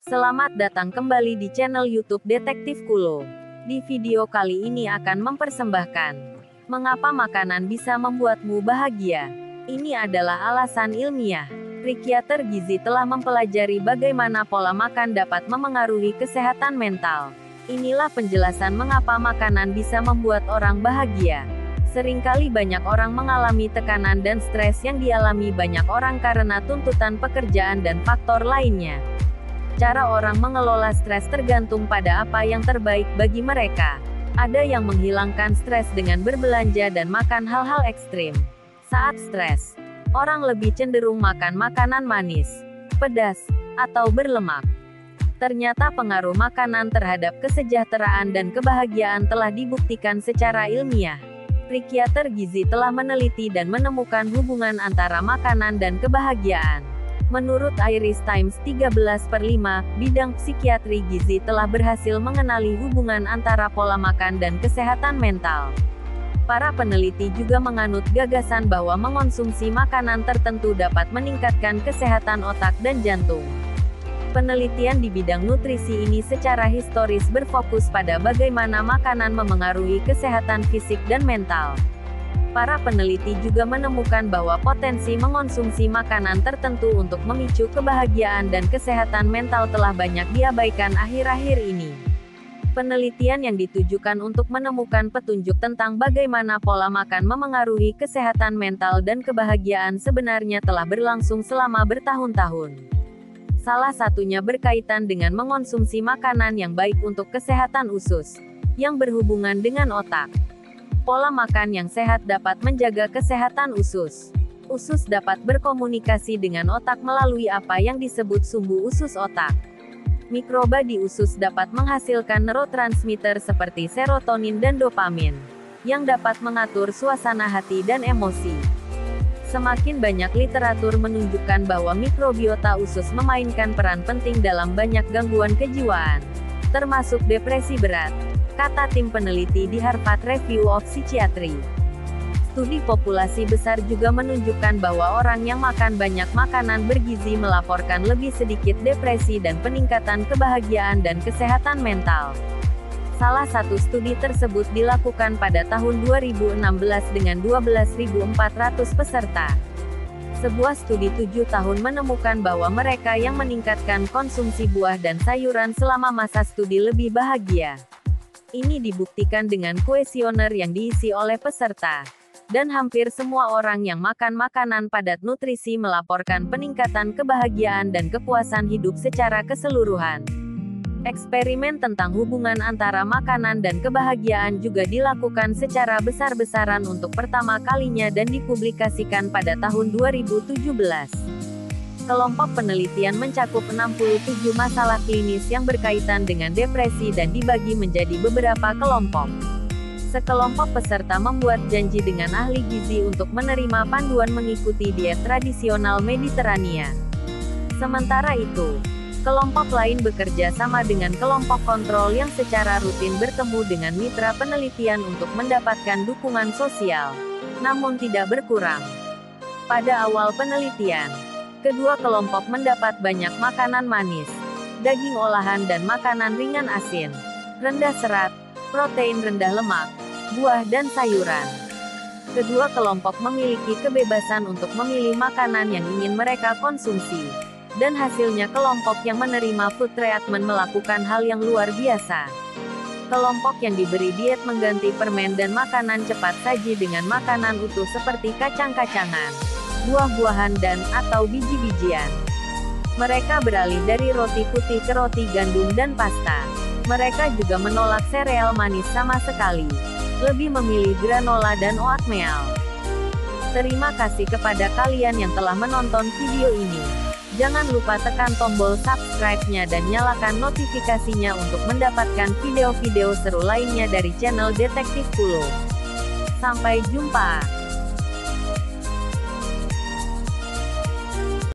Selamat datang kembali di channel YouTube Detektif Kulo. Di video kali ini akan mempersembahkan mengapa makanan bisa membuatmu bahagia. Ini adalah alasan ilmiah. Psikiater gizi telah mempelajari bagaimana pola makan dapat memengaruhi kesehatan mental. Inilah penjelasan mengapa makanan bisa membuat orang bahagia. Seringkali banyak orang mengalami tekanan dan stres yang dialami banyak orang karena tuntutan pekerjaan dan faktor lainnya. Cara orang mengelola stres tergantung pada apa yang terbaik bagi mereka. Ada yang menghilangkan stres dengan berbelanja dan makan hal-hal ekstrim. Saat stres, orang lebih cenderung makan makanan manis, pedas, atau berlemak. Ternyata pengaruh makanan terhadap kesejahteraan dan kebahagiaan telah dibuktikan secara ilmiah. Psikiater gizi telah meneliti dan menemukan hubungan antara makanan dan kebahagiaan. Menurut Irish Times 13/5, bidang psikiatri gizi telah berhasil mengenali hubungan antara pola makan dan kesehatan mental. Para peneliti juga menganut gagasan bahwa mengonsumsi makanan tertentu dapat meningkatkan kesehatan otak dan jantung. Penelitian di bidang nutrisi ini secara historis berfokus pada bagaimana makanan memengaruhi kesehatan fisik dan mental. Para peneliti juga menemukan bahwa potensi mengonsumsi makanan tertentu untuk memicu kebahagiaan dan kesehatan mental telah banyak diabaikan akhir-akhir ini. Penelitian yang ditujukan untuk menemukan petunjuk tentang bagaimana pola makan memengaruhi kesehatan mental dan kebahagiaan sebenarnya telah berlangsung selama bertahun-tahun. Salah satunya berkaitan dengan mengonsumsi makanan yang baik untuk kesehatan usus, yang berhubungan dengan otak. Pola makan yang sehat dapat menjaga kesehatan usus. Usus dapat berkomunikasi dengan otak melalui apa yang disebut sumbu usus otak. Mikroba di usus dapat menghasilkan neurotransmitter seperti serotonin dan dopamin, yang dapat mengatur suasana hati dan emosi. Semakin banyak literatur menunjukkan bahwa mikrobiota usus memainkan peran penting dalam banyak gangguan kejiwaan, termasuk depresi berat, kata tim peneliti di Harvard Review of Psychiatry. Studi populasi besar juga menunjukkan bahwa orang yang makan banyak makanan bergizi melaporkan lebih sedikit depresi dan peningkatan kebahagiaan dan kesehatan mental. Salah satu studi tersebut dilakukan pada tahun 2016 dengan 12.400 peserta. Sebuah studi 7 tahun menemukan bahwa mereka yang meningkatkan konsumsi buah dan sayuran selama masa studi lebih bahagia. Ini dibuktikan dengan kuesioner yang diisi oleh peserta. Dan hampir semua orang yang makan makanan padat nutrisi melaporkan peningkatan kebahagiaan dan kepuasan hidup secara keseluruhan. Eksperimen tentang hubungan antara makanan dan kebahagiaan juga dilakukan secara besar-besaran untuk pertama kalinya dan dipublikasikan pada tahun 2017. Kelompok penelitian mencakup 67 masalah klinis yang berkaitan dengan depresi dan dibagi menjadi beberapa kelompok. Sekelompok peserta membuat janji dengan ahli gizi untuk menerima panduan mengikuti diet tradisional Mediterania. Sementara itu, kelompok lain bekerja sama dengan kelompok kontrol yang secara rutin bertemu dengan mitra penelitian untuk mendapatkan dukungan sosial, namun tidak berkurang. Pada awal penelitian, kedua kelompok mendapat banyak makanan manis, daging olahan dan makanan ringan asin, rendah serat, protein rendah lemak, buah dan sayuran. Kedua kelompok memiliki kebebasan untuk memilih makanan yang ingin mereka konsumsi. Dan hasilnya kelompok yang menerima food treatment melakukan hal yang luar biasa. Kelompok yang diberi diet mengganti permen dan makanan cepat saji dengan makanan utuh seperti kacang-kacangan, buah-buahan atau biji-bijian. Mereka beralih dari roti putih ke roti gandum dan pasta. Mereka juga menolak sereal manis sama sekali. Lebih memilih granola dan oatmeal. Terima kasih kepada kalian yang telah menonton video ini. Jangan lupa tekan tombol subscribe-nya dan nyalakan notifikasinya untuk mendapatkan video-video seru lainnya dari channel Detektif Kulo. Sampai jumpa!